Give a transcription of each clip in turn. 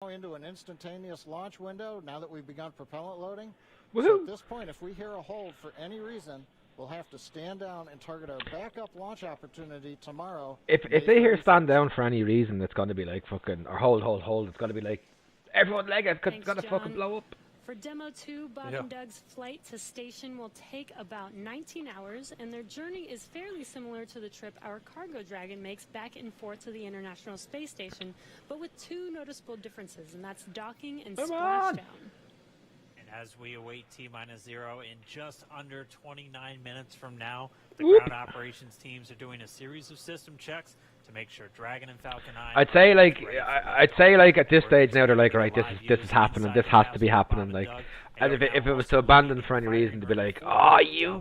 into an instantaneous launch window now that we've begun propellant loading. So Woohoo! at this point, if we hear a hold for any reason, we'll have to stand down and target our backup launch opportunity tomorrow. If they hear stand down for any reason, it's gonna be like fucking or hold. It's gonna be like everyone leg it, 'cause it's gonna fucking blow up. For Demo 2, Bob and Doug's flight to station will take about 19 hours, and their journey is fairly similar to the trip our Cargo Dragon makes back and forth to the International Space Station, but with two noticeable differences, and that's docking and splashdown. And as we await T-0 in just under 29 minutes from now, the ground operations teams are doing a series of system checks to make sure Dragon and Falcon 9. I'd say like at this stage now they're like, right, this is happening, this has to be happening, like, and if it was to abandon for any reason, to be like, oh you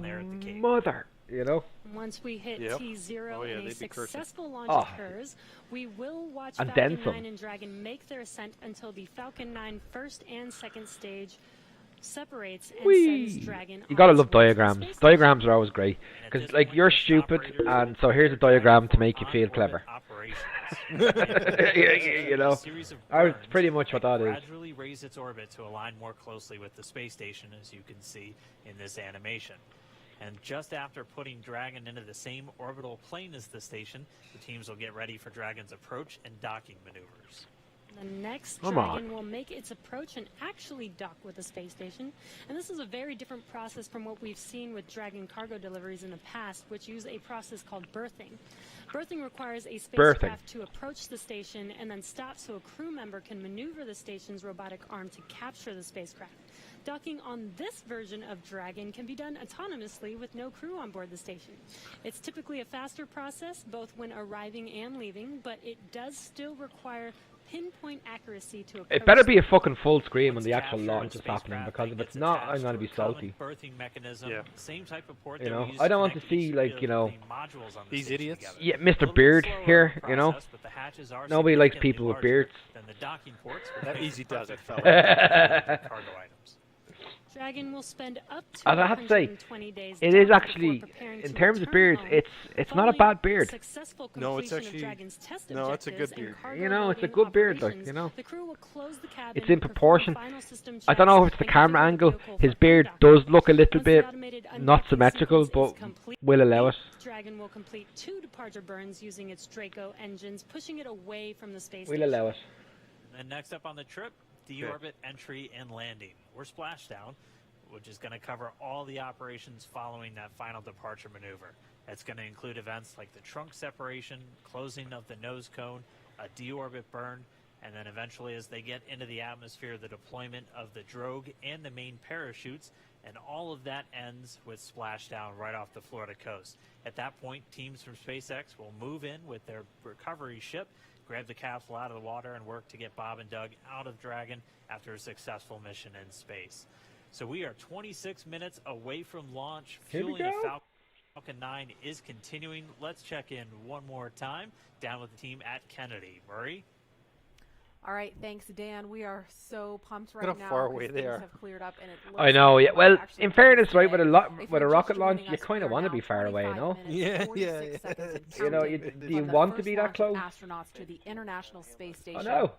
mother, you know. Once we hit T0 and a successful launch occurs, we will watch And Falcon then some. 9 and Dragon make their ascent until the Falcon 9 first and second stage separates and sends Dragon. You gotta on love its way to the diagrams. space Diagrams are always great because like you're stupid, and so here's a diagram to make you feel clever. You know, that's pretty much what that is. Gradually raise its orbit to align more closely with the space station, as you can see in this animation. And just after putting Dragon into the same orbital plane as the station, the teams will get ready for Dragon's approach and docking maneuvers. The next Dragon will make its approach and actually dock with the space station. And this is a very different process from what we've seen with Dragon cargo deliveries in the past, which use a process called berthing. Berthing requires a spacecraft to approach the station and then stop so a crew member can maneuver the station's robotic arm to capture the spacecraft. Docking on this version of Dragon can be done autonomously with no crew on board the station. It's typically a faster process, both when arriving and leaving, but it does still require pinpoint accuracy to approach. It better be a fucking full screen when the actual launch is happening, because if it's not, I'm gonna be salty. Same type of port you know, I don't want to see like, you know, these idiots. Yeah, Mr. Beard here. You know, nobody likes people with beards. That easy does it, fella. Cargo items. Dragon will spend up to I have to say, 120 days it is docked actually, before preparing in to terms of return beards, home. it's not a bad beard. Successful No, it's completion of actually Dragon's test no, it's a objectives good and beard. cargo You know, it's a loading good beard, like, operations, you know. the crew will close the cabin, It's in perform proportion. final system I don't know if it's checks, the and camera configure the angle. vehicle His for beard undock. does look a little Once the bit automated not undocking symmetrical, sequence but is complete, we'll allow it. Dragon will complete 2 departure burns using its Draco engines, pushing it away from the space We'll station. allow it. And next up on the trip, deorbit entry and landing, or splashdown, which is going to cover all the operations following that final departure maneuver. It's going to include events like the trunk separation, closing of the nose cone, a deorbit burn, and then eventually as they get into the atmosphere, the deployment of the drogue and the main parachutes, and all of that ends with splashdown right off the Florida coast. At that point, teams from SpaceX will move in with their recovery ship, grab the capsule out of the water, and work to get Bob and Doug out of Dragon after a successful mission in space. So we are 26 minutes away from launch. Fueling the Falcon 9 is continuing. Let's check in one more time down with the team at Kennedy. Murray? All right, thanks, Dan. We are so pumped right Look how now. far away because they things are. have cleared up, and it looks I know, like yeah. we're Well, actually in going fairness, today. right, with If a you're rocket just launch, joining you us, kind of we want to are be now far away, you 25 know? minutes, Yeah, 46 seconds and You know, counting do you from the want to first be that launch of close? astronauts to the International Space Station. Oh no.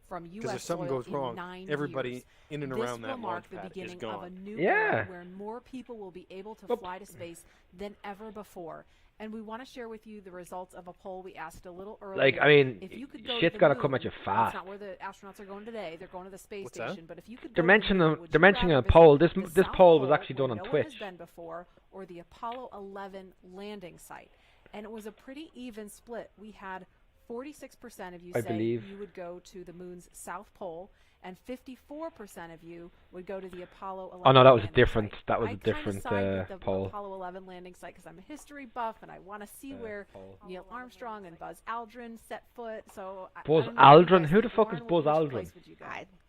From Because U.S. if something soil goes in wrong, 9 everybody years. in and This around will that mark launch the pad is beginning of gone. a new Yeah. era where more people will be able to Oop. fly to space than ever before. And we want to share with you the results of a poll we asked a little earlier. Like, I mean, if you could go shit's to the gotta moon, come at you That's fast. not where the astronauts are going today. They're going to the space What's that? station. But if you could They're go to the mentioning moon, a, would they're you mentioning rather a visit poll. This the this South poll was Pole, actually done where on no one Twitch. has been before, or the Apollo 11 landing site? And it was a pretty even split. We had 46% of you I say believe. you would go to the moon's south pole, and 54% of you would go to the Apollo 11. Oh no, that was a landing different. site. That was I a kinda different side with the poll. Apollo 11 landing site because I'm a history buff and I want to see where Poll. Neil Armstrong and Buzz Aldrin set foot. So Buzz I don't know what you Aldrin? guys Who the think. fuck is Lauren, Buzz which Aldrin? place would you go?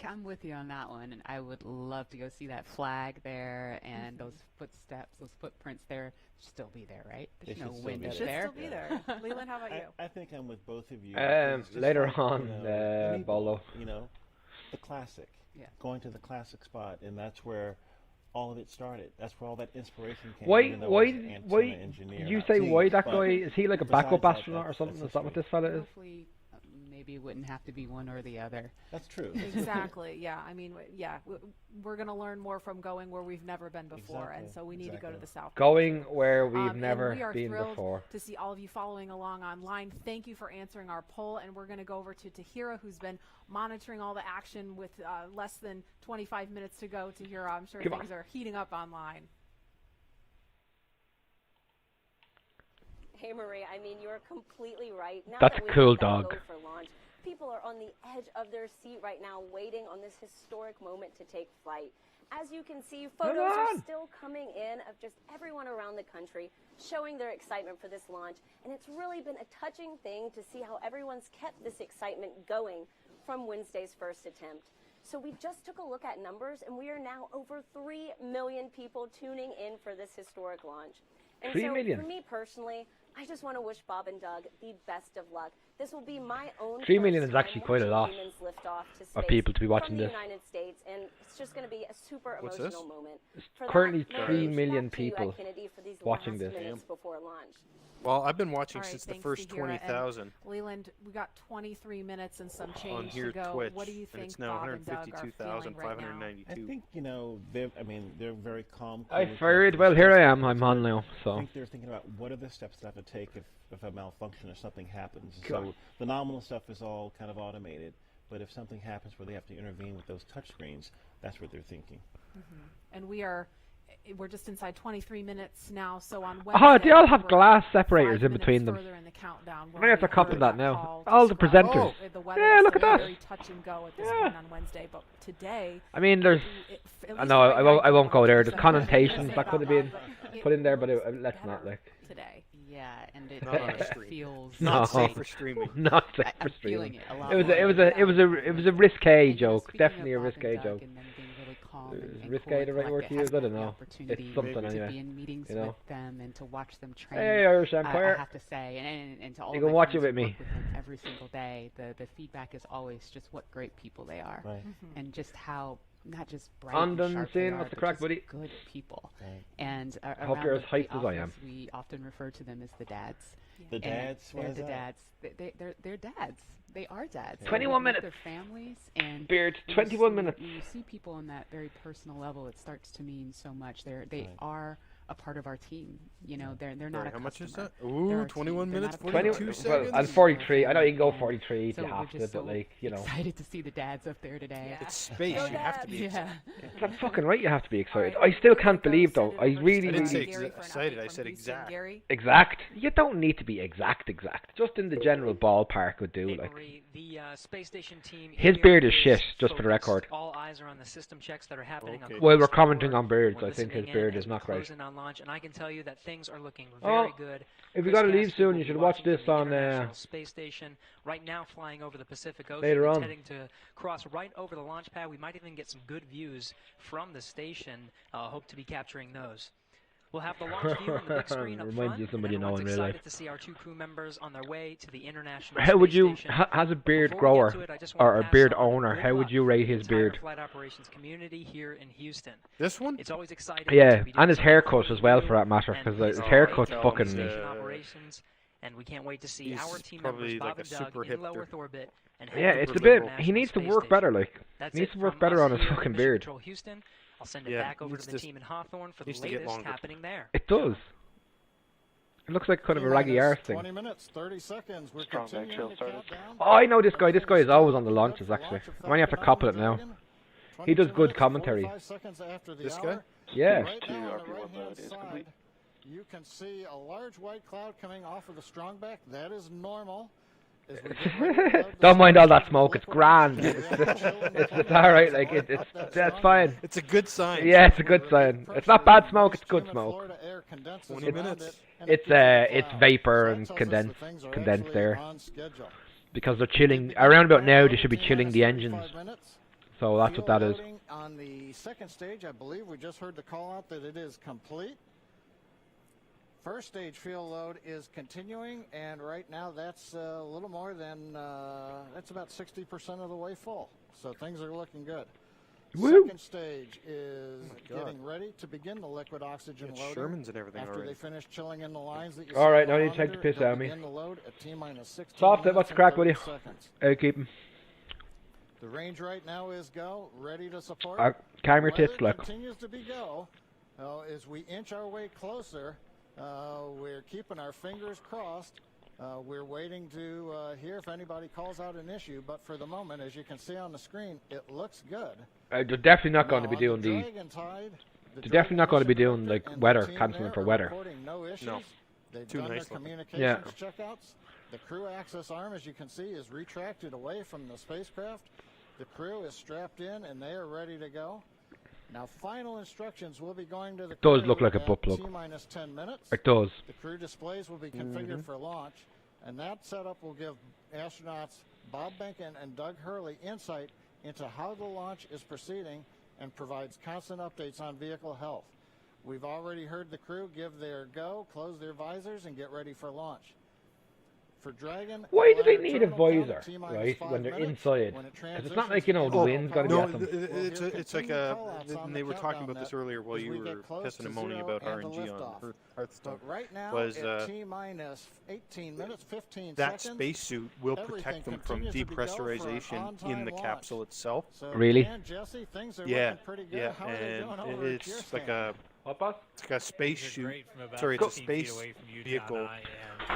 I'm with you on that one, and I would love to go see that flag there and those footsteps, those footprints there. Still be there, right? There's They no should still wind be up It should there. still be there. Leland, how about you? I think I'm with both of you. because it's just Later like, on, any Bolo. boat, you know, the classic. Yeah. Going to the classic spot, and that's where all of it started. That's where all that inspiration came. Why? even though I Why? was an antenna Why? engineer, Did you not say seeing why it, that but guy? Is he like a besides backup that, astronaut or that's something? Is that what history. this fella is? Hopefully, maybe maybe it wouldn't have to be one or the other. That's true. Exactly. Yeah. I mean, we're going to learn more from going where we've never been before, and Exactly, so we need to go to exactly. the South. Going where we've And never we are been thrilled before. to see all of you following along online. Thank you for answering our poll, and we're going to go over to Tahira, who's been monitoring all the action with less than 25 minutes to go. Tahira, I'm sure Come things are heating up online. Hey Marie, I mean you're completely right. Now That's that we a cool have that dog. go for launch, people are on the edge of their seat right now, waiting on this historic moment to take flight. As you can see, photos are still coming in of just everyone around the country showing their excitement for this launch, and it's really been a touching thing to see how everyone's kept this excitement going from Wednesday's first attempt. So we just took a look at numbers, and we are now over 3 million people tuning in for this historic launch. And 3 so million. for me personally, I just want to wish Bob and Doug the best of luck. This will be my own 3 million first is actually time quite a watching lot humans lift off to of space people to be watching from the this. United States, and it's just going to be a super What's emotional this? moment. There's For currently that, 3 back million to you at people Kennedy for these watching last this. minutes before launch. Well, I've been watching All right, since the thanks, first Tahira. And 20,000 Leland, we got 23 minutes and some on change here to go. Twitch, What do you and think it's now Bob and Doug are feeling right now? 152,592. I think they're very calm. I cool, figured, collected. well, here I am. I'm on now, I so. think they're thinking about what are the steps that I have to take if a malfunction or something happens. God. So the nominal stuff is all kind of automated, but if something happens where they have to intervene with those touch screens, that's what they're thinking. And we're just inside 23 minutes now, so on Wednesday. Oh, they all have we're glass 5 separators in minutes between them. further in the countdown I when have to we copy heard that now. call to All the scrub presenters. The weather Yeah, was look at still that. very touch and go at this Yeah. point on Wednesday, but today. I mean, there's. At I least know, right I now, won't. I won't go there. There's I don't know what to connotations say that could have about been that, but put in there, but it's let's not better like. today. Yeah, and it, Not on a it stream. feels No. Not safe for streaming. Not safe I'm for feeling streaming. it a lot. It was more. a. It was a risque joke. Speaking of Definitely a Bob and risque Doug joke. and them being really calm Is and risque cool and the right word to collected, use? I having don't the know. opportunity It's something to anyway. be in meetings you know. with them and to watch them train. Hey, Irish I Empire. have to say, and to all You of can my watch it friends with who me. work with them every single day, the feedback is always just what great people they are, Right. and just how not just bright On and sharp they Dunsane, are, what's the but crack, just buddy? good people. Right. And I hope around you're as the hyped as I am. office, we often refer to them as the dads. The And dads, what they're is the that? dads. They're dads. They are dads. They 21 live with minutes. Their families and Beard, when you 21 see- minutes. When you see people on that very personal level, it starts to mean so much. They Right. are a part of our team. You know, they're not Sorry, a how much is customer. that? They're Ooh, our 21 team. They're minutes, not a 42 customer. seconds. Well, and 43. I know you can go And 43 if so you we're have to, just but so like, you know. excited to see the dads up there today. It's space. Go You have to be Yeah. That's fucking right. You have to be excited. All right, I still we're can't gonna believe send though. it I over to really, I didn't say really Gary for an excited, update I from said Houston. exact. Gary? exact. You don't need to be exact. Just in the general ballpark would do. Hey, Like, Marie, the space station team. his here beard is is shit. Just for the focused. record. All eyes are on the system checks that are happening. Okay. on Well, we're Course commenting Forward. on beards. We're I think his listening in beard as is we not great. close in on launch, and I can tell you that things are looking Oh, very good. if we Chris gotta leave Gaskey soon, will you be should watch watching this from the on International Space Station right now, flying over the Pacific Ocean. later It's on. heading to cross right over the launch pad. We might even get some good views from the station. Hope to be capturing those. We'll have the launch view on the big screen up Reminds front, you of somebody and you know everyone's in real life. excited to see our two crew members on their way to the International How would Space you, Station. has a beard Before we get grower to it, I just or wanna a pass beard on owner, good how would luck you to rate the his entire beard? flight operations community here in Houston. This one? It's always exciting. Yeah, to be doing and his something haircut new as well, for that matter, and because he's his great haircut's at fucking. station operations, and we can't wait to see He's our team probably members Bob like a and Doug super in hipster. low Earth orbit. And Yeah, heading it's to a the bit. International He needs to Space work Station. better. Like, That's he needs it to work from better us on his here at fucking Mission beard. Control Houston. I'll send it Yeah, back over needs to the to- team in Hawthorne for the needs to get latest longer. happening there. It does. It looks like kind of a raggy T-minus arse thing. 20 minutes, 30 seconds. We're Strong back continuing shield to started. count down. Oh, I know this guy. This guy is always on the Good launches, for actually. launch I might have to effect couple on it the now. Dragon. He does 22 good minutes, commentary. 45 seconds after the This hour. guy? Yeah. Right Two now on the RP1 right-hand load is side, complete. you can see a large white cloud coming off of the strongback. That is normal. As we get ready to load the Don't mind all that station smoke. with It's liquids. grand. We have to chill in the It's tunnel all right. to Like warm it's up that that's strongback. fine. It's a good sign. Yeah, it's a good Relief sign. pressure It's not bad and smoke. It's stream good of smoke. Florida air condenses 20 around minutes. it, and it It's creates a it's cloud. vapor So and that tells us that condensed things are condensed actually air on schedule. because they're chilling. Around about now, they should be chilling the engines. So that's what Fuel that is. loading on the second stage, I believe we just heard the call out that it is complete. First stage fuel load is continuing, and right now that's a little more than, that's about 60% of the way full. So things are looking good. Woo! Second stage is getting ready to begin the liquid oxygen Got loading. Shermans and everything After already. they finish chilling in the lines that you All see right, on now you the take the monitor, piss they'll out of me. begin the load at T-minus 16 Soft it. minutes What's the and crack, 30 buddy? seconds. I'll keep him. The range right now is go, ready to support. Calm your Weather tits, look. continues to be go. As we inch our way closer, we're keeping our fingers crossed. We're waiting to hear if anybody calls out an issue, but for the moment, as you can see on the screen, it looks good. They're definitely not going to be Now, doing on the. Dragon Tide, the They're definitely not going to be Dragon doing Mission like and weather, the team canceling there for are weather. reporting no issues. No. They've Too done nice their looking. communications checkouts. The crew access arm, as you can see, is retracted away from the spacecraft. The crew is strapped in and they are ready to go. Now, final instructions will be going to the crew. Does look like a at butt plug. T-minus 10 minutes. It does. The crew displays will be configured for launch, and that setup will give astronauts Bob Behnken and Doug Hurley insight into how the launch is proceeding and provides constant updates on vehicle health. We've already heard the crew give their go, close their visors, and get ready for launch. For Dragon, Why do they Liner need a terminal count visor, at T-minus right, 5 when they're minutes. inside? When it Because it's not like, transitions the into wind's going to No, get them. it's like on they the were talking about countdown this net earlier while as you we were get close pissing to and moaning zero about and the RNG liftoff. on Hearthstone. But right now, Was, at T-minus 18 minutes, 15 that seconds, spacesuit will everything protect them from continues to be go for an depressurization on-time in the launch. capsule itself. So, Really? Dan, Jesse, things are Yeah, looking pretty good. yeah, How are they doing over and at your it's like stand? What, boss? it's like a space Things are shoot. great from about Sorry, it's a 15 feet space away from you, John vehicle and I,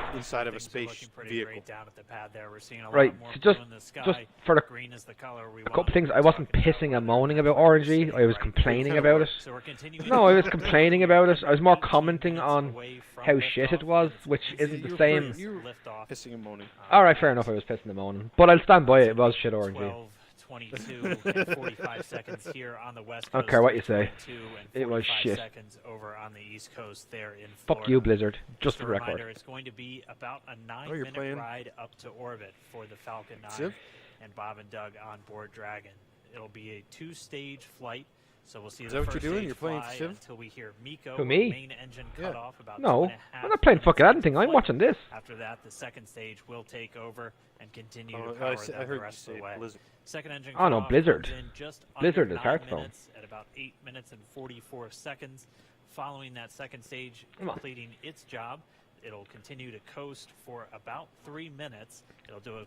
and inside of a things are space looking pretty vehicle. great down at the pad there. We're seeing a Right, lot more so blue just- in the sky. just for the- Green is the color we A couple want. things. We're I wasn't talking pissing and about moaning what about we're RNG. seeing I was right complaining now. about it. So we're continuing No, I was to complaining about it. I was more 18 commenting minutes on away from how shit it liftoff. was, It's which easy isn't to the same. You were lift off. pissing and moaning. Alright, fair enough. I was pissing and moaning. But I'll stand by it. It was shit RNG. 12:22 and 45 seconds here on the west I don't coast. care what you say. 22 and It was 45 shit. seconds over on the east coast there in Fuck Florida. you, Blizzard. Just a for record. reminder, it's going to be about a 9-minute playing ride up to orbit for the Falcon 9 Civ? and Bob and Doug on board Dragon. It'll be a 2-stage flight, so we'll see Is the that what first you're doing? stage You're playing fly Civ? until we hear Miko, Who, me? main engine Yeah. cut off about No, 2.5 I'm not playing fucking minutes into anything. I'm flight. watching this. After that, the second stage will take over and continue Oh, to I power see- I them heard the you rest of say the way. Blizzard. Second engine Oh, no, cutoff Blizzard. comes in just Blizzard under is 9 Hearthstone. minutes at about 8 minutes and 44 seconds. Following that second stage Come on. completing its job, it'll continue to coast for about 3 minutes. It'll do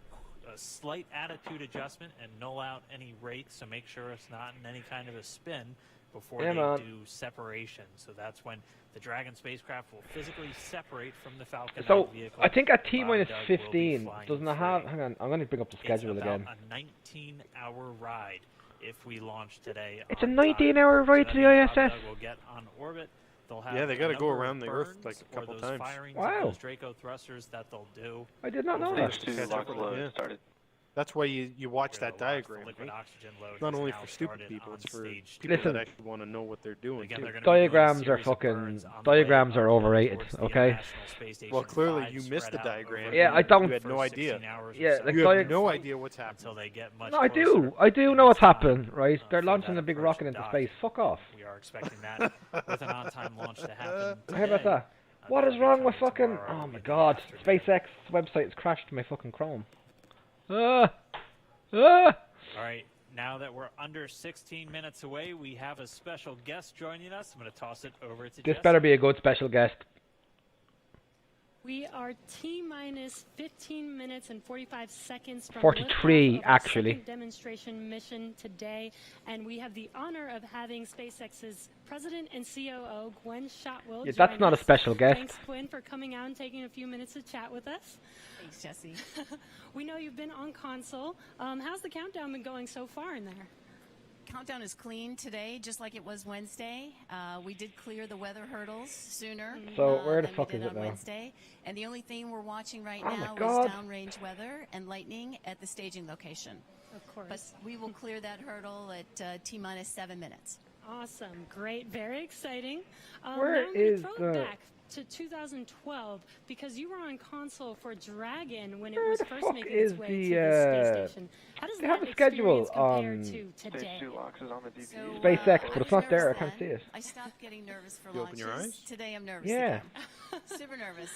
a slight attitude adjustment and null out any rates, so make sure it's not in any kind of a spin before Yeah, they man. do separation. So that's when the Dragon spacecraft will physically separate from the Falcon So, 9 vehicle. I think at Bob T-minus and Doug will be 15, flying doesn't it free. have... Hang on, I'm going to bring up the schedule It's again. about a 19-hour ride if we launch today. It's a on time. 19-hour ride So to that the means Bob and ISS. Doug will get on orbit. They'll have Yeah, they a gotta go number of around the Earth, burns like, a couple or those times. firings Wow. of those Draco thrusters that they'll do. I did not know Over that. the Stage two, catch up lock with load the- started. That's why you watch where that the launch, the diagram. liquid Right? oxygen load It's not has only now for stupid started people; on it's for stage people Listen. that actually want to know what they're doing Again, too. they're gonna be doing a Diagrams are series of fucking... burns on the way Diagrams are up overrated, towards the okay? International Space Station Well, clearly 5, you missed spread the out diagram. over Yeah, I the don't- You had no first idea. 16 hours or Yeah, so like You Diag- have no idea what's happening. until they get much No, I closer. do. I do know what's It's time, happened, right? They're for launching that a big approach rocket and into dock. space. Fuck off. We are expecting that with an on-time launch to happen How about today. that? What That'll is be wrong with coming fucking... tomorrow Oh in my the god. afternoon. SpaceX website has crashed my fucking Chrome. Ah! Ah! All right, now that we're under 16 minutes away, we have a special guest joining us. I'm going to toss it over to This Jess. better be a good special guest. We are T-minus 15 minutes and 45 seconds from 43 liftoff of our actually. second demonstration mission today, and we have the honor of having SpaceX's president and COO, Gwen Shotwell, Yeah, that's join not a us. special guest. Thanks, Gwen, for coming out and taking a few minutes to chat with us. Thanks, Jesse. We know you've been on console. How's the countdown been going so far in there? Countdown is clean today, just like it was Wednesday. We did clear the weather hurdles sooner So where the than fuck we is did it on now? Wednesday. And the only thing we're watching right Oh my now God. is downrange weather and lightning at the staging location. Of course. But we will clear that hurdle at T-minus 7 minutes. Awesome, great, very exciting. Where now I'm gonna is throw it the- back to 2012 because you were on console for Dragon when it Where was the first fuck making is its way the, to the space station. How does they have that a schedule experience compare on to today? So, SpaceX, I but it's was not there, nervous I can't then. see it. I stopped getting nervous for You open your launches. eyes? Today I'm nervous Yeah. again. Super nervous.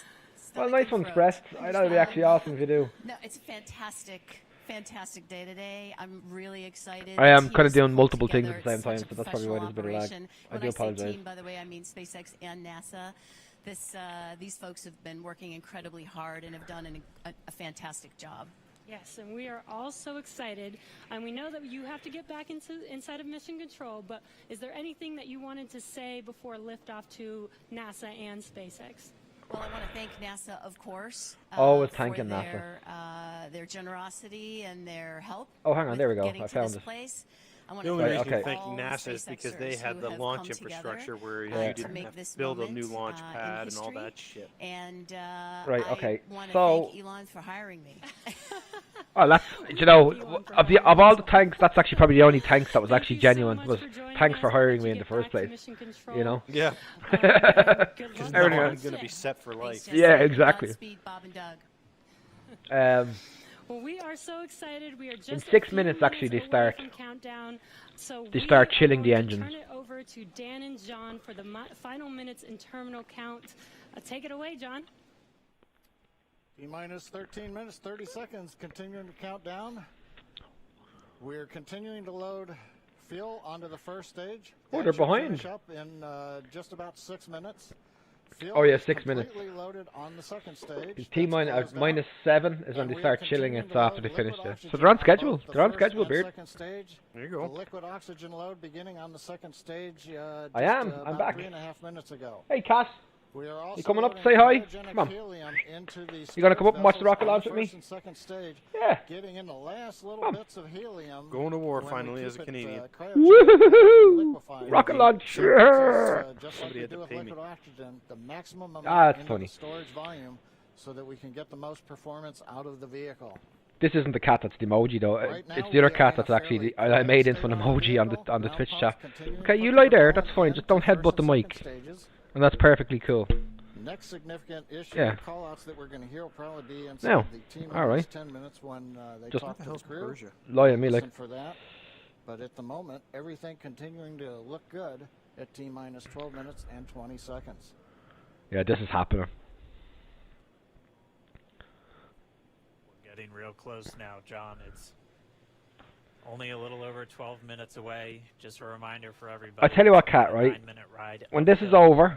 Well, Stomach nice and one's throat. pressed. I know it'd be actually awesome if you do. No, it's a fantastic fantastic day today. I'm really excited. I am The team kind of is doing pulled multiple things together. at the same It's time, such so that's probably why there's a bit of lag. operation. I When do I say apologize. team, by the way, I mean SpaceX and NASA. These folks have been working incredibly hard and have done a fantastic job. Yes, and we are all so excited. And we know that you have to get back inside of mission control, but is there anything that you wanted to say before liftoff to NASA and SpaceX? Well, I want to thank NASA, of course. Always for thanking NASA. their generosity and their help. Oh, hang on, with there we go. getting I to found this it. place. I want The to only Right, reason okay. you thank all the NASA is because they SpaceXers had who the have launch come infrastructure together, where Yeah. you to didn't make have this to build a moment, new launch in pad and all history. that shit. And Right, I okay. want to So- thank Elon for hiring me. Oh, that's, you know, of all the thanks, that's actually probably the only thanks that was actually genuine. Was thanks for hiring me in the first place. You know. Yeah. Because now I'm going to be set for life. Yeah, exactly. Godspeed, Bob and Doug. Well, we are so excited. We are just In a 6 few minutes, actually, they away start. from countdown. So They we start are chilling the going to engines. Turn it over to Dan and John for the final minutes in terminal count. Take it away, John. T-minus 13 minutes, 30 seconds, continuing to count down. We're continuing to load fuel onto the first stage. Oh, That they're should behind. finish up in just about 6 minutes. Fuel Oh, yeah, is 6 minutes. completely loaded on the second stage. It's That's T-minus closed out. minus 7 is when And they we are start chilling continuing it to after load they finish liquid it. So oxygen they're on both schedule. the They're on first schedule, and Beard. second stage. There you go. The liquid oxygen load beginning on the second stage. I am. I'm about back. 3.5 minutes ago. Hey, Cass. We are also You coming up to loading say hi? cryogenic Come on. helium into the You gonna come up and watch the vessels rocket on launch with me? first and second stage, Yeah. getting in the last little Come. bits of helium. Going to war when we finally keep as a it, Canadian. Woohoo! liquefied. Rocket launch. So it gives us, just like Somebody we had to do with pay me. liquid oxygen, the maximum amount Ah, that's into funny. the storage volume so that we can get the most performance out of the vehicle. This isn't the cat that's the emoji though. Right now It's the other we are cat in a that's actually fairly I made into an state-of-the-art emoji on vehicle. the Now Twitch pumps chat. continue to Okay, put you the lie there. propellant That's fine. into Just don't first headbutt the and mic, second stages. and that's perfectly cool. Next significant issue Yeah. call-outs that we're going to hear will probably be inside No. the T All right. 10 minutes when they Just- talk to the crew. Lie at me like. Listen for that. But at the moment, everything continuing to look good at T-minus 12 minutes and 20 seconds. Yeah, this is happening. We're getting real close now, John. It's only a little over 12 minutes away. Just a reminder for everybody. I tell you what, it's Kat, only a right? 9-minute ride When this is uphill. over,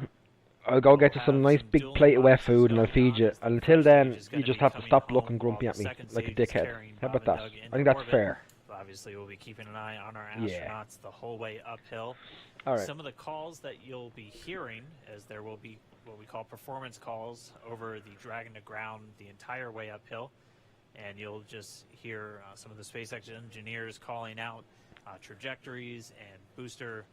I'll go get you some nice big plate of wet food and I'll feed you. And until then, you just have to stop looking grumpy at me like a dickhead. How about that? I think that's fair. Obviously, we'll be keeping an eye on our Yeah. astronauts the whole way uphill. All right. Some of the calls that you'll be hearing, as there will be what we call performance calls over the Dragon to ground the entire way uphill, and you'll just hear some of the SpaceX engineers calling out trajectories and booster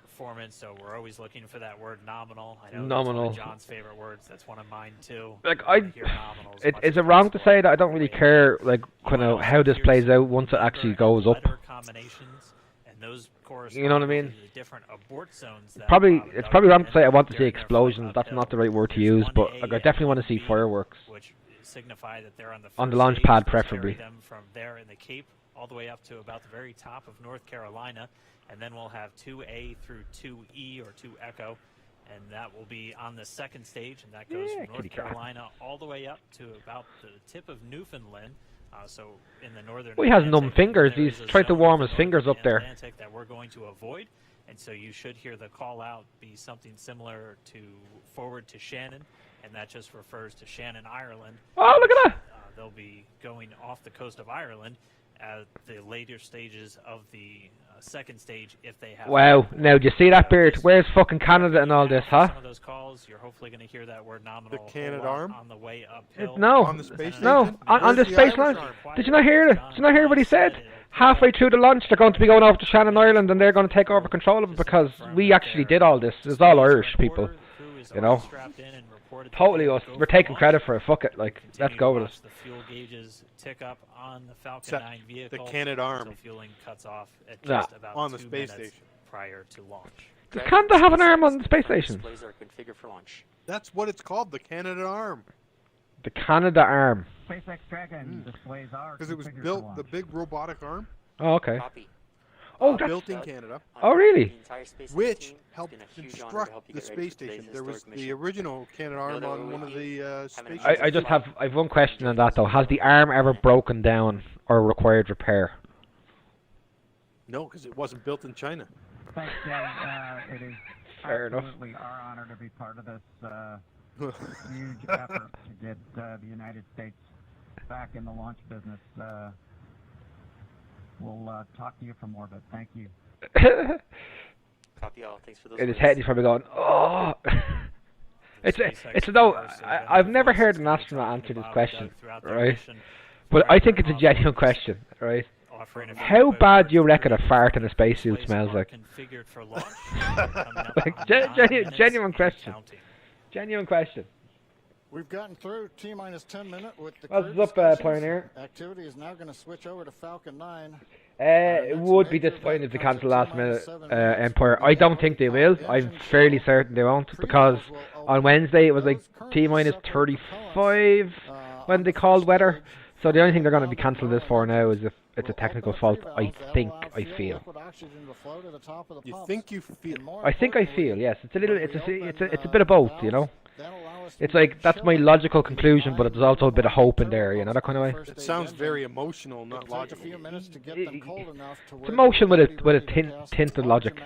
performance. So we're always looking for that word nominal. I know that's one Nominal. of John's favorite words. That's one of mine too. Like I hear nominal as much is as it wrong to possible. say that I don't really care like kind of how this plays out once it actually goes up? Letter combinations, and those correspond You know what I mean? to the different abort zones that Probably Bob and it's Doug probably wrong to and say I want to see during their flight explosions. That's uphill. not the right word to There's use, but 1A like, I definitely want to see 1B, fireworks which signify that they're on the on the first launch stage. pad, Those carry preferably. them from there in the Cape all the way up to about the very top of North Carolina, and then we'll have 2A through 2E or 2 Echo, and that will be on the second stage, and that goes Yeah, from kitty North cat. Carolina all the way up to about the tip of Newfoundland. So in the northern Well, he has numb Atlantic, fingers. there He's is a trying to zone warm of his the fingers up northern there. Atlantic that we're going to avoid, and so you should hear the call out be something similar to forward to Shannon, and that just refers to Shannon, Ireland. Oh, look at that! They'll be going off the coast of Ireland at the later stages of the second stage if they have. Wow. Now, do you see that, Beard? Where's fucking Canada and all this, huh? Some of those calls, you're hopefully going to hear that word nominal. The Canadarm? Arm on the way uphill. No, On the space no, station? on the Where's the space Irish launch. arm? Did you not hear it? Did you not hear what he said? Halfway through the launch, they're going to be going over to Shannon Island and they're going to take over control of it because we actually did all this. It's all Irish people, you know. Totally us. We're taking credit for it. Fuck it. Like, let's go with it. The fuel gauges tick up on the Falcon Except 9 the vehicle. Canadarm. until fueling cuts off at Yeah. just about On the 2 space minutes station. prior to launch. Does Canada have an arm on the space station? Displays are configured for launch. That's what it's called, the Canadarm. The Canada arm. SpaceX Dragon displays are Because it was configured for built, launch. the big robotic arm. Oh, okay. Copy. Oh, that's... built in Canada. Oh, really? Which helped construct the space station. There was the original Canadarm on one of the space stations. I have one question on that though. Has the arm ever broken down or required repair? No, because it wasn't built in China. Thanks, it is Fair enough. absolutely our honor to be part of this huge effort to get the United States back in the launch business. We'll talk to you from orbit. Thank you. Copy all. Thanks for those. In his head, he's probably going, "Oh." It's no. I've never heard an astronaut answer this question, right? But I think it's a genuine question, right? How bad do you reckon a fart in a spacesuit smells like? Like genuine question. Genuine question. We've gotten through T-minus 10 minutes with the What's crew up, discussions. Pioneer? Activity is now going to switch over to Falcon 9. It would be disappointing if they cancel last minute Empire. I don't think they will. I'm fairly certain they won't, because on Wednesday it was like T-minus 35 when they called weather. So the only thing they're going to be cancelling this for now is if it's a technical fault. I feel. You think you feel? I think I feel. Yes, it's a little. It's a bit of both. You know. It's like that's my logical conclusion, but there's also a bit of hope in there. You know, that kind of way. It sounds very emotional, not logical. It's emotion with a tint of logic.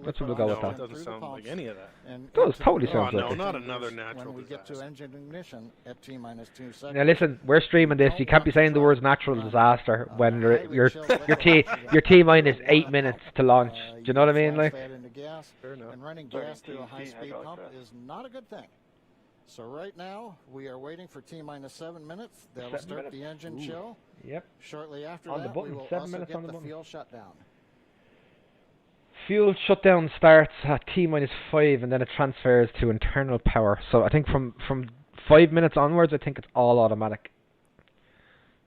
That's what we'll go with that. It doesn't sound like any of that. It does totally sound like no, it. not another natural When we get to disaster. engine ignition at T-minus 2 seconds. Now listen, we're streaming this. You can't be saying the words natural disaster when your T minus 8 minutes to launch. Do you know what I mean? Like. And running gas through a high-speed pump is not a good thing. So right now we are waiting for T-minus 7 minutes. That'll start the engine chill. Yep. Shortly after On the that, button. we will 7 also minutes get on the the button. fuel shutdown. Fuel shutdown starts at T-minus 5 and then it transfers to internal power. So I think from 5 minutes onwards, I think it's all automatic.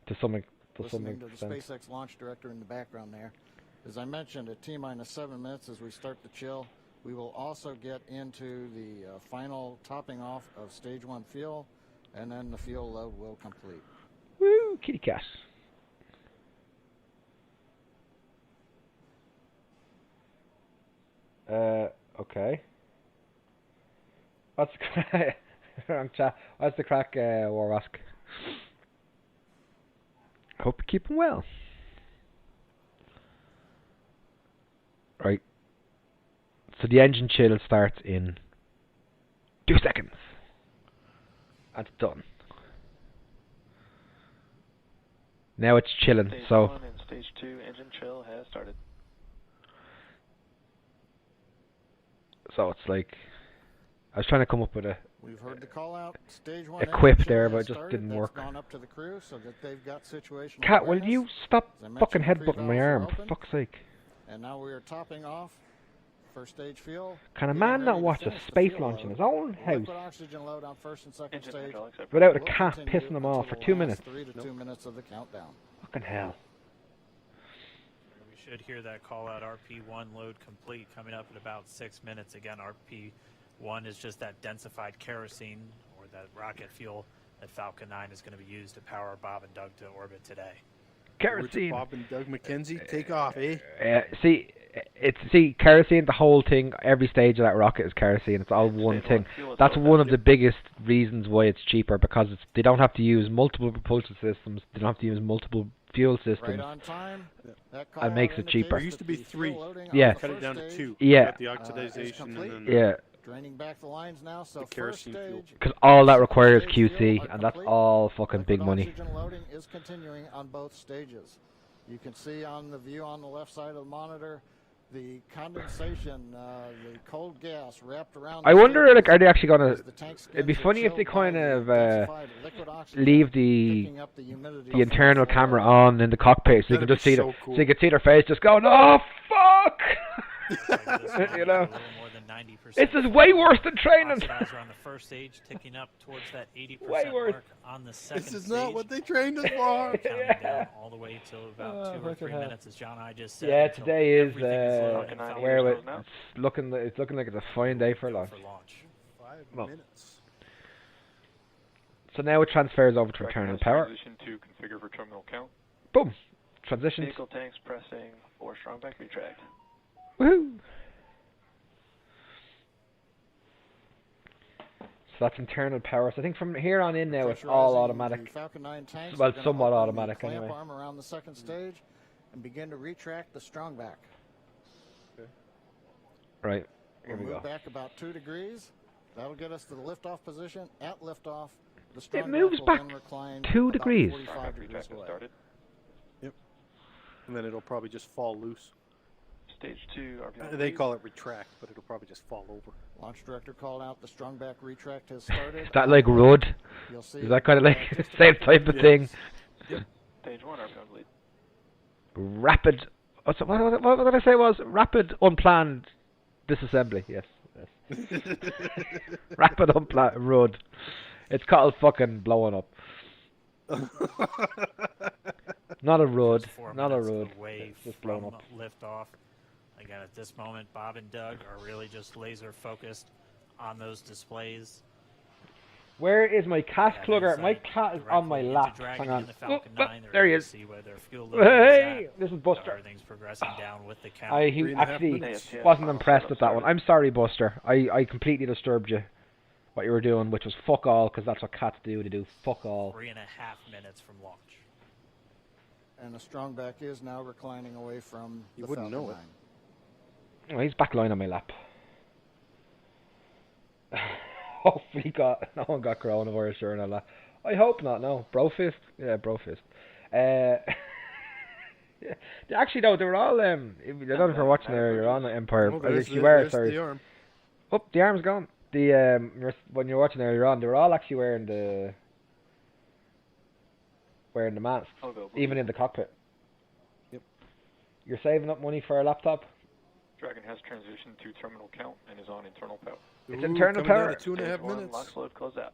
To some Listening to the extent. SpaceX launch director in the background there. As I mentioned, at T-minus 7 minutes as we start the chill, we will also get into the final topping off of stage 1 fuel, and then the fuel load will complete. Woo, kitty cat. Okay. What's the crack? Wrong chat. What's the crack, Warwask? Hope you keep him well. Right. So the engine chill starts in 2 seconds. That's done. Now it's chilling, Stage so... 1 and Stage 2 engine chill has started. So it's like... I was trying to come up with a... We've heard the call out. Stage 1 quip engine there, chill but has it just started. didn't That's work. gone up to the crew so that they've got situational Cat, will awareness. you stop As I mentioned, fucking the headbutting my pre-valves are arm, for open. fuck's sake. And now we are topping off first stage fuel. Can a Getting man ready not to watch a finish the space fuel launch in load. his own The house liquid oxygen load on first and second stage without a will cat continue pissing him off for until 2 the minutes? last 3 to 2 minutes of the countdown. Fucking hell. We should hear that call out RP1 load complete coming up in about 6 minutes. Again, RP1 is just that densified kerosene or that rocket fuel that Falcon 9 is going to be used to power Bob and Doug to orbit today. Kerosene. Bob and Doug McKenzie, take off, eh? See, kerosene, the whole thing, every stage of that rocket is kerosene. It's all one thing. That's one of the biggest reasons why it's cheaper, because they don't have to use multiple propulsion systems. They don't have to use multiple fuel systems. Right on time. That call And makes out it cheaper. indicates There used to be that the fuel 3. loading on Yeah. the Cut it first down to stage, 2. Yeah. Got the is oxidization and complete. then Yeah. Draining back the lines now, so The first kerosene fuel. stage. Because all that requires stage fuel QC, are and that's complete. all fucking big Liquid money. Oxygen loading is continuing on both stages. You can see on the view on the left side of the monitor the condensation, the cold gas wrapped around. I the wonder, stages like, are they actually gonna? as the tank It'd be skins are funny if they chilled by kind the of densified liquid oxygen, leave the picking up the humidity the internal camera on in the cockpit, so you can That'd just be see so cool. so you can see their face just going, "Oh fuck!" You know, this is way worse than training. Oxidizer on the first stage, ticking up towards that 80% Way worse. mark on the second This is stage. not what they trained us for. Counting down all the way till about Oh, 2 or fucking 3 hell. minutes, as John and I just said. Yeah, until today is everything loaded and Falcon where 9 it's looking like it's a fine day for launch. 5 Well. minutes. So now it transfers over to internal power. Transition to configure for terminal count. Boom, transitions. Vehicle tanks pressing 4 strong back retract. Woohoo! So that's internal power. So I think from here on in now it's all Pressurizing automatic. the Falcon 9 tanks. Well, We're gonna somewhat open the automatic clamp anyway. arm around the second stage and begin to retract the strong back. Right. Here We'll we move go. back about 2 degrees. That'll get us to the liftoff position. At liftoff, the strong It moves will back then recline 2 about degrees. 45 degrees away. Started. Yep. And then it'll probably just fall loose. Stage 2 RPM. They call it retract, but it'll probably just fall over. Launch director called out the strong back retract has started. Is that like Rudd? You'll see Is that kind of like the same type of thing? Stage 1 RPM lead. Rapid. What did I say was rapid unplanned disassembly? Yes. Rapid unplanned Rudd. It's called fucking blowing up. Not a Rudd. Not a Rudd. It's just blowing up. Lift off. Again, at this moment, Bob and Doug are really just laser focused on those displays. Where is my cat clugger? My cat is on my lap. Hang on. Oh, there he is. Hey, this is Buster. Everything's progressing down with the count. He actually wasn't impressed with that one. I'm sorry, Buster. I completely disturbed you. What you were doing, which was fuck all, because that's what cats do. They do fuck all. 3.5 minutes from launch. And the strong back is now reclining away from You the wouldn't Falcon know it. 9. Oh, he's back lying on my lap. Hopefully no one got coronavirus during all that. I hope not, no. Brofist? Yeah, Brofist. Yeah, actually, though, they were all, I don't know if you're watching there, you're on Empire. You were, sorry. The arm. Oh, the arm's gone. When you're watching there, you're on, they were all actually wearing the masks, even in the cockpit. Yep. You're saving up money for a laptop? Dragon has transitioned to terminal count and is on internal power. It's internal power. Down to 2.5 minutes. Lock load close out.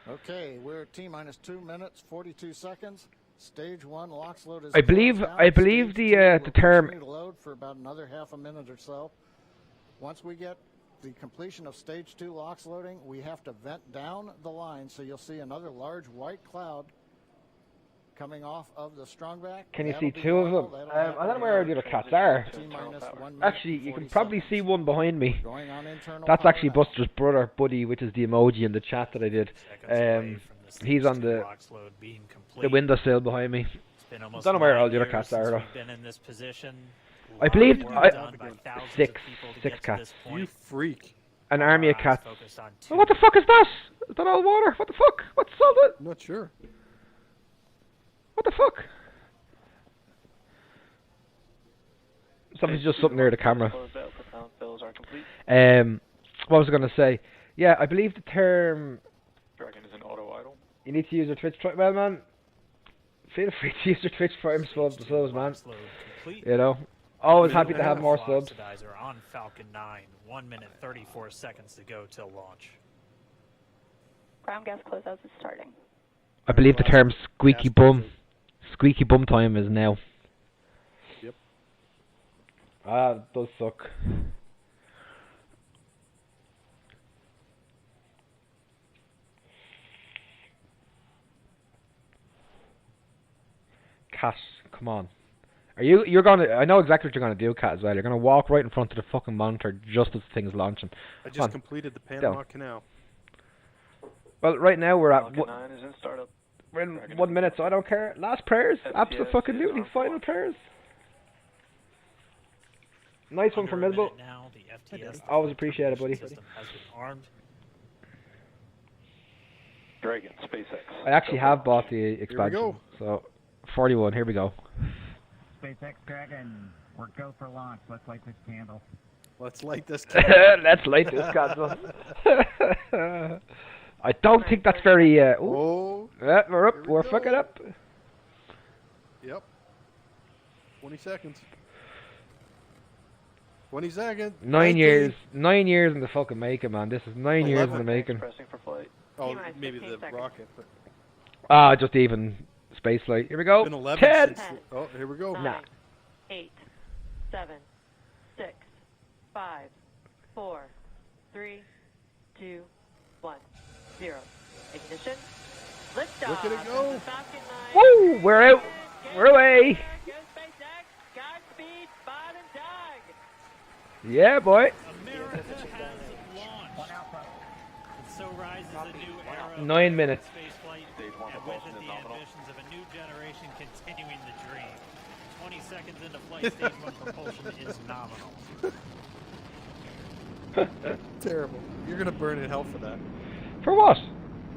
Okay, we're at T-minus 2 minutes, 42 seconds. Stage 1 LOX load is I believe closed out. I believe Stage the 2 will term. continue to load for about another half a minute or so. Once we get the completion of stage 2 LOX loading, we have to vent down the line, so you'll see another large white cloud coming off of the strongback. Can you That'll see be two of normal. them? That'll I don't know happen where the around other cats are. T-minus 1 minute Actually, and you can 40 probably seconds. see one behind me. Going on internal That's power actually now. Buster's brother, Buddy, which is the emoji in the chat that I did. He's on the windowsill behind me. I don't know where all the other cats are though. Been in this position. I believe six to cats. You freak. An army of cats. Oh, what the fuck is that? Is that all water? What the fuck? What's all that? Not sure. What the fuck? Something's just something near the camera. What was I going to say? Yeah, I believe the term. Dragon is an auto idle. You need to use your Twitch. Well, man, feel free to use your Twitch Prime subs, man. You know, always happy to have more subs. Oxidizer on Falcon 9. 1 minute 34 seconds to go till launch. Ground gas closeouts is starting. I believe the term squeaky bum time is now. Yep. Ah, it does suck. Cat, come on. You're gonna, I know exactly what you're gonna do, Cat, as well. You're gonna walk right in front of the fucking monitor just as the thing's launching. I just completed the Panama Canal. Well, right now we're at Falcon 9 is in startup. we're in 1 minute, so I don't care. Last prayers, absolutely. Final prayers. Nice one from Milbo. Now, the FTS Always appreciate it, buddy. system has been armed. Dragon, SpaceX. I actually have bought the expansion. go. So 41. Here we go. SpaceX Dragon, we're go for launch. Let's light this candle. Let's light this Let's light this candle. I don't think that's very. Oh. Yeah, we're up. We're fucking up. Yep. 20 seconds. 20 seconds. 9 years. 9 years in the fucking making, man. This is 9 years in the making. Pressing for flight. Oh, maybe the rocket. But Just even space flight. Here we go. it's been 11 10. since. Oh, here we go. 9, 8, 7, 6, 5, 4, 3, 2, 1, 0. Ignition. Liftoff. Look at it go. Falcon 9. Woo! We're out. We're away. Yeah, boy. America has launched. And so rises a new era 9 minutes. of spaceflight, and with it the ambitions of a new generation continuing the dream. 20 seconds into flight, stage 1 propulsion is nominal. Terrible. You're gonna burn in hell for that. For what?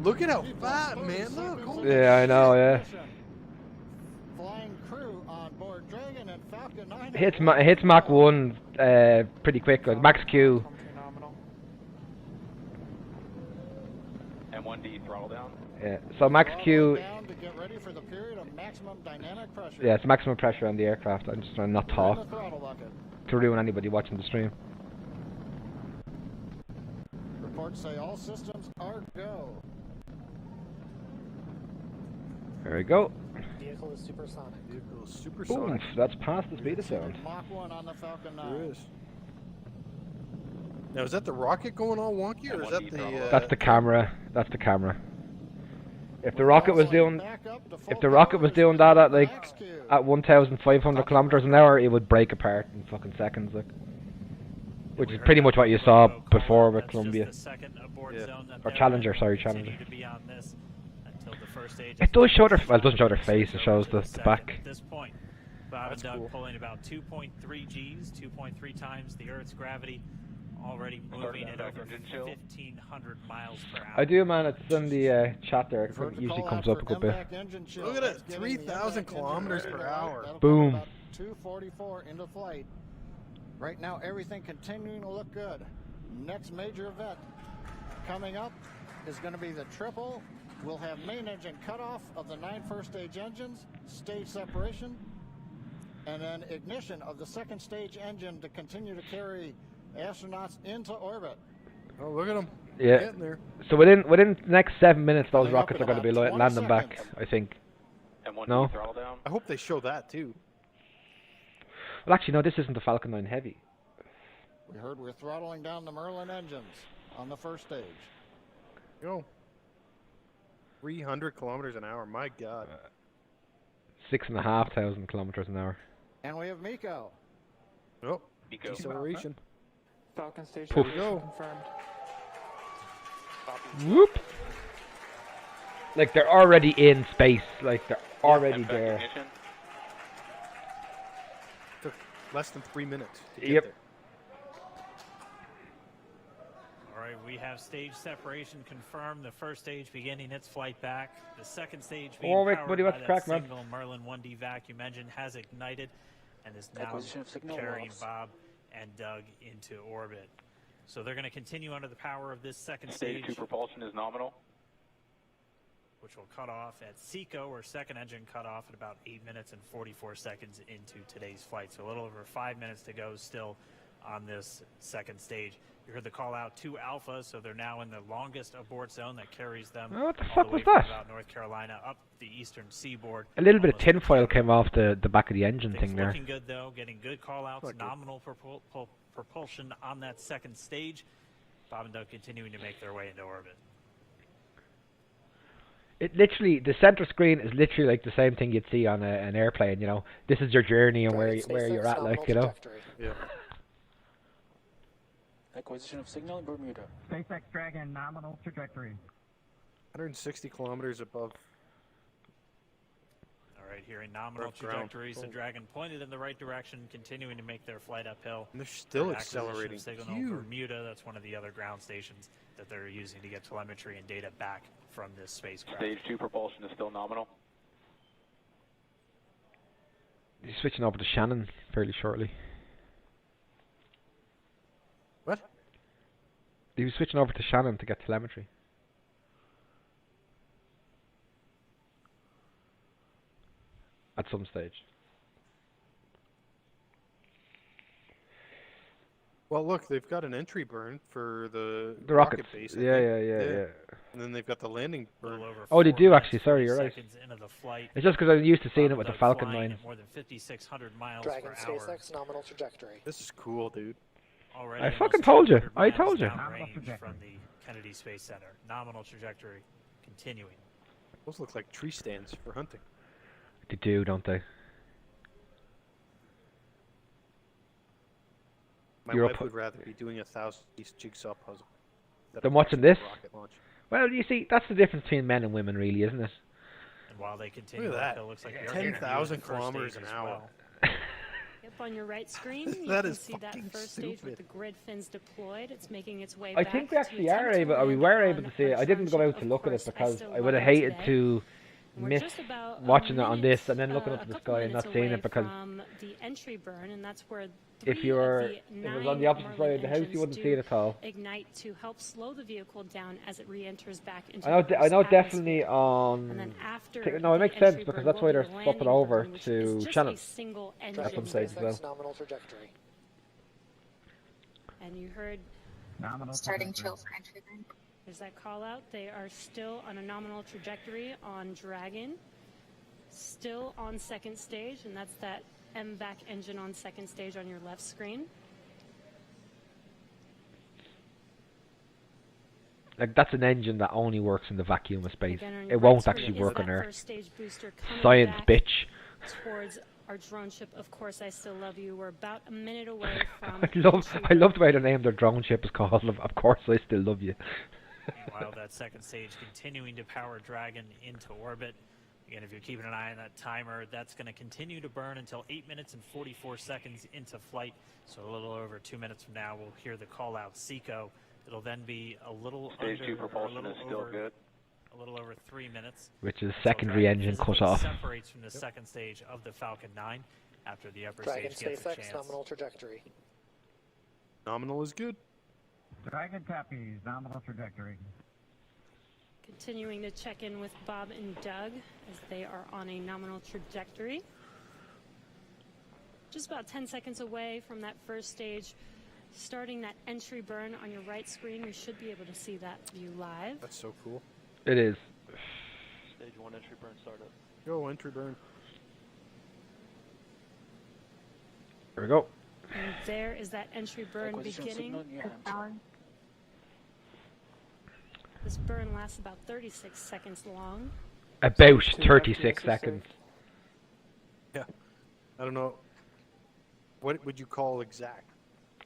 Look at how fat, man. Look. Holy Yeah, I know. Yeah. Flying crew on board Dragon and Falcon 9. Hits Mach 1 pretty quick. Like max Q. And 1D throttle down. Yeah. So max Q. Down to get ready for the period of maximum dynamic pressure. Yeah, it's maximum pressure on the aircraft. I'm just trying to not Turn talk the throttle bucket. to ruin anybody watching the stream. Reports say all systems are go. There we go. Vehicle is supersonic. Vehicle is supersonic. Boom. That's past the speed of sound. Mach 1 on the Falcon 9. There is. Now, is that the rocket going all wonky, or is that the? That's the camera. That's the camera. If the rocket was doing, that at like at 1,500 kilometers an hour, it would break apart in fucking seconds, like. Which is pretty much what you saw before with Columbia. Or Challenger, sorry, Challenger. It does show their, well, it doesn't show their face, it shows the back. At this point, Bob and Doug pulling about 2.3 Gs, 2.3 times the Earth's gravity, already moving at over 1,500 miles per hour. I do, man. It's in the chat there. It usually comes up a good bit. Look at it, 3,000 kilometers per hour. Boom. 244 into flight. Right now, everything continuing to look good. Next major event coming up is going to be the triple. We'll have main engine cutoff of the 9 first stage engines, stage separation, and then ignition of the second stage engine to continue to carry astronauts into orbit. Oh, look at them. Yeah. Getting there. So within the next 7 minutes, those rockets are going to be landing back, I think. No? I hope they show that too. Well, actually, no. This isn't the Falcon 9 Heavy. We heard we're throttling down the Merlin engines on the first stage. Go. 300 kilometers an hour. My God. 6,500 kilometers an hour. And we have Miko. Oh, deceleration. Falcon station Poof. confirmed. Whoop. Like they're already in space. Like they're already there. Took less than 3 minutes to get Yep. there. All right, we have stage separation confirmed. The first stage beginning its flight back. The second stage being Warwick, powered buddy, by what's that crack, man? single Merlin 1D vacuum engine has ignited and is now Acquisition of signal carrying loss. Bob and Doug into orbit. So they're going to continue under the power of this second Stage 2 propulsion is nominal. which will cut off at SECO, or second engine cut off at about 8 minutes and 44 seconds into today's flight. So a little over 5 minutes to go still on this second stage. You heard the call out to Alpha, so they're now in the longest abort zone that carries them What the all fuck the way was from that? about North Carolina up the eastern seaboard. A little bit of tinfoil came off the back of the engine Things thing there. looking good though, getting good call outs, nominal propulsion on that second stage. Bob and Doug continuing to make their way into orbit. It literally, the center screen is literally like the same thing you'd see on an airplane. You know, this is your journey and where you're at, like, you know. Yeah. Acquisition of signal in Bermuda. SpaceX Dragon nominal trajectory. 160 kilometers above. All right, here in nominal Above ground. trajectories, the Dragon pointed in the right direction, continuing to make their flight uphill. And they're still For acquisition of accelerating. Signal Huge. Bermuda, that's one of the other ground stations that they're using to get telemetry and data back from this spacecraft. Stage 2 propulsion is still nominal. He's switching over to Shannon fairly shortly. What? He was switching over to Shannon to get telemetry. At some stage. Well, look, they've got an entry burn for the rockets. base. I Yeah, think. yeah. And then they've got the landing burn. Oh, they do actually. Sorry, you're right. Seconds into the flight. It's just because I'm used to seeing it with the Falcon Flying 9. at more than 5,600 miles Dragon per hour. SpaceX nominal trajectory. This is cool, dude. Already I almost fucking told you. 200 I miles told you. downrange from the Kennedy Space Center. Nominal trajectory continuing. Those look like tree stands for hunting. They do, don't they? My You're wife up- would rather be doing a 1,000-piece jigsaw puzzle Than watching this? rocket launch. Well, you see, that's the difference between men and women, really, isn't it? And while they continue, Look at that. it looks like 10,000 kilometers an hour. Yep, on your right screen, you That can is see that fucking first stage with stupid. the grid fins deployed. It's making its way I back think we to actually are attempt to able, or we land were on able to see it. I didn't go our out to drone look at ship. it Of because course, I still would have love it hated today. to And we're miss just about a watching it on this minute, and then looking up a to the couple sky and minutes not seeing away it because from the entry burn, and that's where if three you were, of if the it was 9 on the opposite Merlin side of the house, engines you wouldn't see do it at all. ignite to help slow the vehicle down as it re-enters back into I know, the I know Earth's definitely atmosphere. on. And then after No, it the makes sense entry because burn that's will why be they're the swapping landing over burn, which to is just Shannon a single at engine. some stage as well. Nominal trajectory. And you heard Nominal Starting trajectory. chill for entry burn. there's that call out. They are still on a nominal trajectory on Dragon. Still on second stage, and that's that MVAC engine on second stage on your left screen. Like that's an engine that only works in the vacuum of space. Again, on your It right won't screen actually is work that on Earth. first stage booster coming Science, back bitch. towards our drone ship. Of course, I still love you. We're about a minute away from. I love the way the name their drone ship is called. Of course, I still love you. Meanwhile, that second stage continuing to power Dragon into orbit. Again, if you're keeping an eye on that timer, that's going to continue to burn until 8 minutes and 44 seconds into flight. So a little over 2 minutes from now, we'll hear the call out Seco. It'll then be a little Stage 2 under, propulsion or a is little still over, good. a little over 3 minutes. Which is until secondary Dragon engine cut physically off. separates from the second stage of the Falcon 9 after the upper Dragon stage gets a SpaceX chance. nominal trajectory. Nominal is good. Dragon copies. Nominal trajectory. Continuing to check in with Bob and Doug as they are on a nominal trajectory. Just about 10 seconds away from that first stage. Starting that entry burn on your right screen, you should be able to see that view live. That's so cool. It is. Stage 1 entry burn startup. Go, entry burn. There we go. And there is that entry burn Acquisition beginning. signal in your hands. This burn lasts about 36 seconds long. About 36 seconds. Yeah. I don't know. What would you call exact?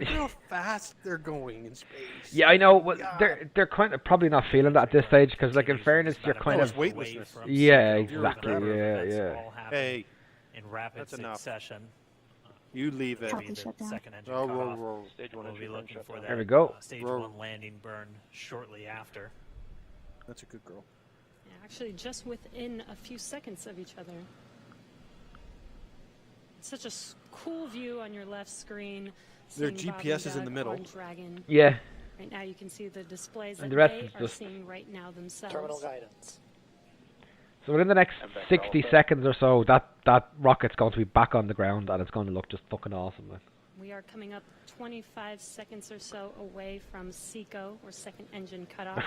Look how fast they're going in space. Yeah, I know. Well, God. they're kind of probably not feeling that at this stage because, like, in fairness, you're kind it's of. weightlessness. Yeah, Seco. exactly. Yeah, yeah. All happen Hey, in rapid that's enough. succession. You leave it. Maybe the second engine Oh, cut roll, off. roll. Stage 1 We'll entry be burn looking shut for down. that There we go. stage Roll. 1 landing burn shortly after. That's a good girl. Yeah, actually, just within a few seconds of each other. Such a cool view on your left screen. Their seeing Bob GPS and is in the Doug middle. on Dragon. Yeah. Right now, you can see the displays And that the rest they is are just- seeing right now themselves. Terminal guidance. So within the next 60 seconds or so, that rocket's going to be back on the ground and it's going to look just fucking awesome. Like. We are coming up 25 seconds or so away from Seco, or second engine cutoff.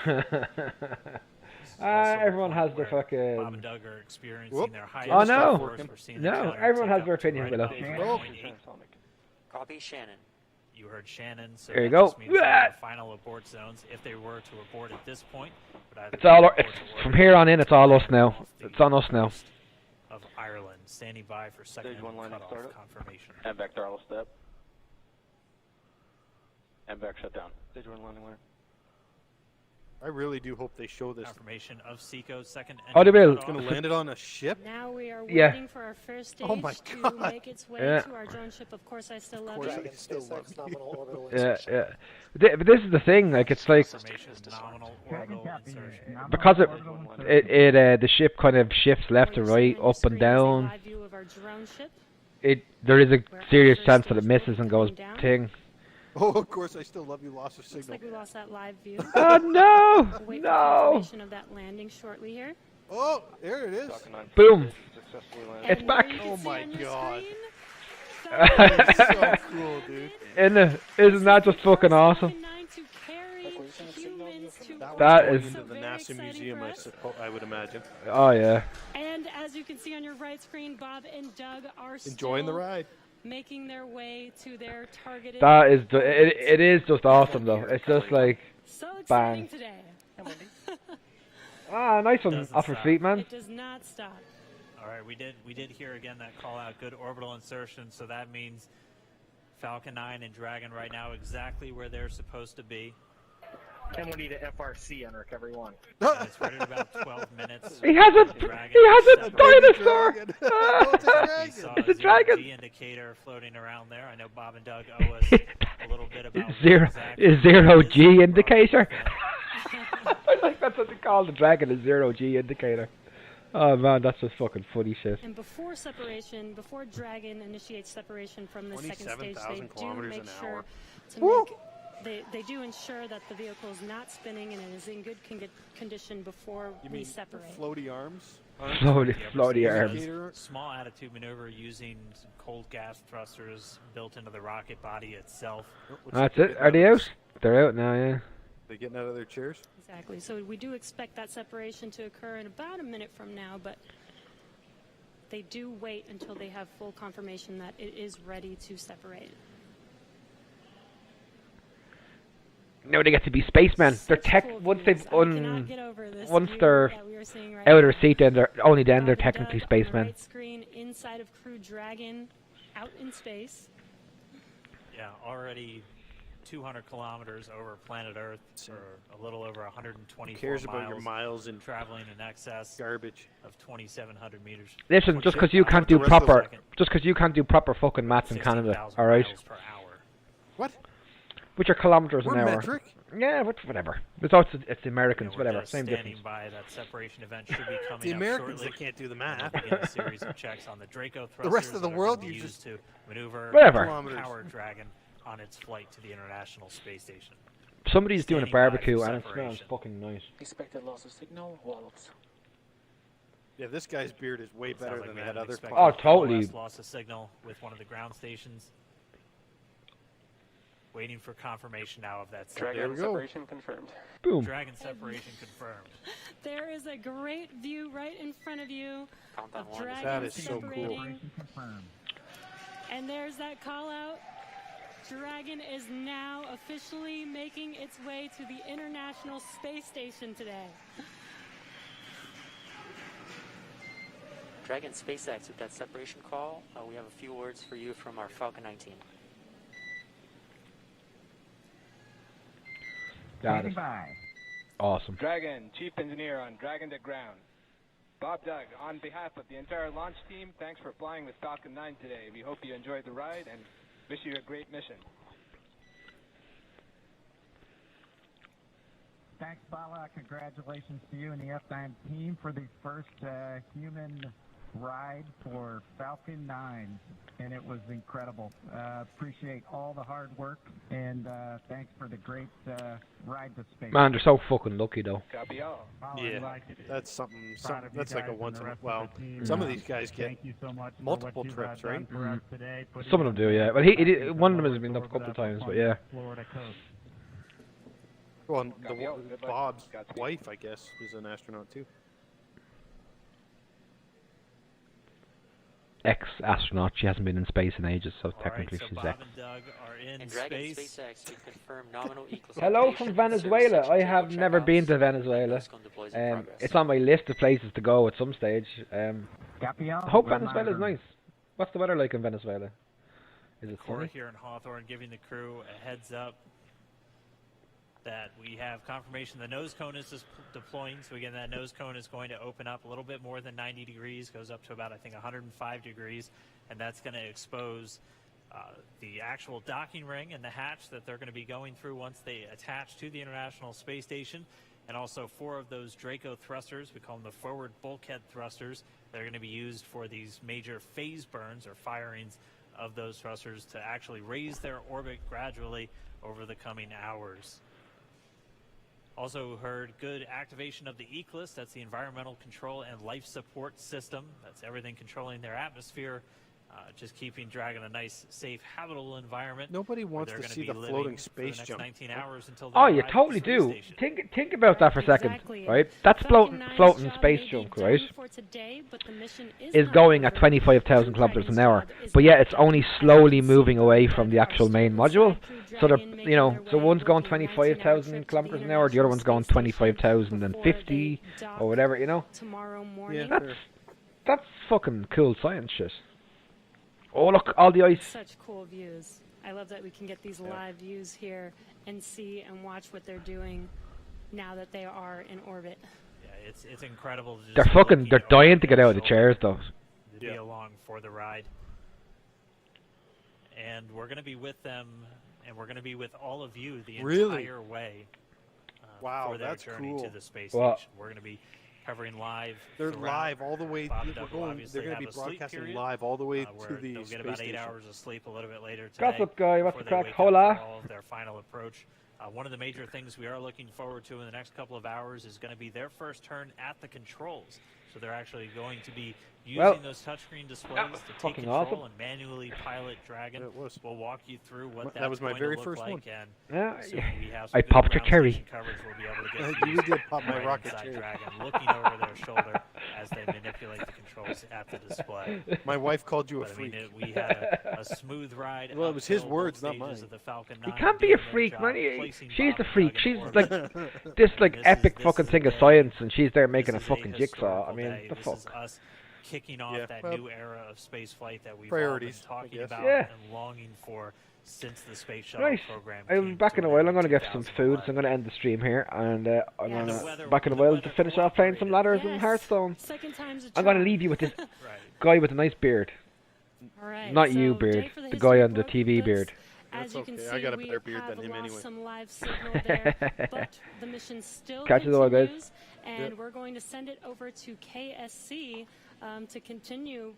Everyone has their Bob and fucking. Doug are experiencing Whoop. their highest. Oh no! force. We're seeing No, the everyone has tick their up to opinion, right Willow. about 3.8. Copy Shannon. You heard Shannon, so There you that go. just means they're in the final abort zones if they were to abort at this point. Would either It's all. abort It's to from orbit here on in. It's all us now. off the It's on us now. coast Of Ireland, standing by for second Stage 1 engine landing cutoff startup. confirmation. MVAC throttle step. MVAC shut down. Stage 1 landing winner. I really do hope they show this. Confirmation of Seco's second engine Oh, they will. It's going to land it on a ship? Now we are Yeah. waiting for our first stage Oh my to God. make its way Yeah. to our drone ship. Of course, I still love course you. I still love SpaceX you. nominal orbital Yeah, insertion. yeah. But this is the thing. Like, it's like Confirmation nominal Dragon orbital copies. insertion. Nominal because orbital insertion. the ship kind of shifts left to What you're right, seeing on your up and screen is a down. live view of our drone ship. There is a Where serious our chance first that it stage misses will and be goes coming down. ting. Oh, of course, I still love you. Loss of Looks signal. like we lost that live view. Oh no! We'll wait for No! confirmation of that landing shortly here. Oh, there it is. Falcon 9 Boom! successfully landed. It's And back. there you can Oh see my on your God. screen, It's so cool, dude. Isn't that just fucking awesome? Falcon 9 to carry Acquisition signal humans to That, That was is- going into the very NASA exciting museum, for I us. suppose. I would imagine. Oh yeah. And as you can see on your right screen, Bob and Doug are Enjoying the still ride. making their way to their targeted. That is it is just awesome though. It's just like so bang. exciting today. Nice one Doesn't off her stop. feet, man. It does not stop. All right, we did hear again that call out. Good orbital insertion, so that means Falcon 9 and Dragon right now exactly where they're supposed to be. And we need a FRC on recovery 1. And it's right at about 12 minutes. He has a dinosaur. It's a dragon. G indicator floating around there. I know Bob and Doug owe us a little bit about zero G indicator. I like that's what they call the dragon, a 0G indicator. Oh man, that's just fucking funny shit. And before separation, before Dragon initiates separation from the second stage, they do make sure to they do ensure that the vehicle is not spinning and it is in good condition before we separate. Floaty arms? Floaty arms. Small attitude maneuver using some cold gas thrusters built into the rocket body itself. That's it. Are they out? They're out now, yeah. They getting out of their chairs? Exactly. So we do expect that separation to occur in about a minute from now, but they do wait until they have full confirmation that it is ready to separate. No, they get to be spacemen. They're once they've once they're out of their seat, then they're technically spacemen. Right screen inside of Crew Dragon, out in space. Yeah, already 200 kilometers over planet Earth, or a little over 124 miles. Who cares about your miles and traveling in excess garbage of 2,700 meters. Listen, just because you can't do proper fucking maths in Canada, all right? What? Which are kilometers We're an hour. metric? Yeah, whatever. It's the Americans, whatever. Same difference. By that separation event should be coming the up Americans shortly. that can't do the math. Begin a series of checks on the Draco thrusters. The rest of the world, you you used to maneuver whatever. Power Dragon on its flight to the International Space Station. Somebody's doing a Standing by barbecue for and it smells separation. fucking nice. Expected loss of signal, Waltz. Yeah, this guy's beard is way better Sounds like than we that had an other. expected Oh, totally. Lost a signal with one of the ground stations. Waiting for confirmation now of that Dragon separation confirmed. Boom. Dragon separation confirmed. There is a great view right in front of you of Dragon That is so separating. And there's that call out. Dragon is now officially making its way to the International Space Station today. Dragon SpaceX, with that separation call, we have a few words for you from our Falcon 19. Got it. Awesome. Dragon, Chief Engineer on Dragon to Ground. Bob Doug, on behalf of the entire launch team, thanks for flying with Falcon 9 today. We hope you enjoyed the ride and wish you a great mission. Thanks, Bala. Congratulations to you and the F9 team for the first human ride for Falcon 9, and it was incredible. Appreciate all the hard work, and thanks for the great ride to space. Man, they're so fucking lucky though. Yeah, that's something. That's like a once in a while. Some of these guys get multiple trips, right? Some of them do, yeah. Well, one of them has been up a couple of times, but yeah. Well, Bob's wife, I guess, is an astronaut too. Ex-astronaut. She hasn't been in space in ages, so technically so she's Bob ex. and Doug are in And Dragon space. SpaceX, we confirm nominal Hello from Venezuela. I have never been to Venezuela. It's on my list of places to go at some stage. I hope Venezuela's nice. What's the weather like in Venezuela? Is it Cora sunny? here in Hawthorne giving the crew a heads up that we have confirmation the nose cone is deploying. So again, that nose cone is going to open up a little bit more than 90 degrees, goes up to about, I think, 105 degrees, and that's going to expose the actual docking ring and the hatch that they're going to be going through once they attach to the International Space Station, and also 4 of those Draco thrusters, we call them the forward bulkhead thrusters, they're going to be used for these major phase burns or firings of those thrusters to actually raise their orbit gradually over the coming hours. Also heard good activation of the ECLSS, that's the Environmental Control and Life Support System. That's everything controlling their atmosphere, just keeping Dragon a nice, safe, habitable environment. Nobody wants to see the floating space jump. 19 hours until Oh, you totally do. Think about that for a second, right? That's floating space junk, right? Is going at 25,000 kilometers an hour, but yet it's only slowly moving away from the actual main module. So they're, so one's going 25,000 kilometers an hour, the other one's going 25,050 or whatever, Tomorrow morning. Yeah, That's fucking cool science shit. Oh look, all the ice. Such cool views. I love that we can get these live views here and see and watch what they're doing now that they are in orbit. Yeah, it's incredible. To just They're look, fucking. you They're know, dying over to get their out of the shoulder chairs, though. To be along for the ride. And we're going to be with them, and we're going to be with all of you the entire way Wow, for their that's journey cool. to the space Well- station. We're going to be covering live. They're throughout. live all the way. Bob They're Doug will going. obviously They're going have to be a sleep broadcasting period, live all the way where to the they'll get space about 8 station. hours of sleep a little bit later today. What's up, guy? What's the before they crack? wake up Hola. for all of their final approach. One of the major things we are looking forward to in the next couple of hours is going to be their first turn at the controls. So they're actually going to be using Well, those touchscreen displays that to was take fucking control awesome. and manually pilot Dragon. Yeah, it was. We'll walk you through what That that's was my going very to look first like, one. and Yeah, assuming we have I some good popped your ground cherry. station coverage, we'll be able to get You views did pop my right rocket inside cherry. Dragon, looking over their shoulder as they manipulate the controls at the display. My wife called you a But, I mean, freak. we had a smooth ride. Well, it was his uphill words, both not stages mine. of the Falcon You 9, can't be doing a their freak, job, man. placing She's Bob the and freak. Doug in She's orbit. like this like This epic is fucking a thing of day. science, and she's there making a This is fucking jigsaw. I historical mean, day. the This fuck. is us kicking off Yeah. that Well, new era of space flight that we've priorities, all I been talking guess. about Yeah. and longing for since the space shuttle Right. program. I'll be came back to in a an while. end I'm gonna in get some food, so I'm gonna end the stream here, and I'm Yes. gonna The weather- back in a the while weather to finish off playing some ladders and Yes. Hearthstone. Second time's a I'm gonna charm. leave you with this Right. guy with a nice beard. All right, Not you, so beard. day for The history guy on the report. TV That's- beard. As That's you can okay. see, I got a we better beard have than him lost anyway. some live signal there, but the mission still Catch you later, guys. continues, and we're going to send it over to KSC to continue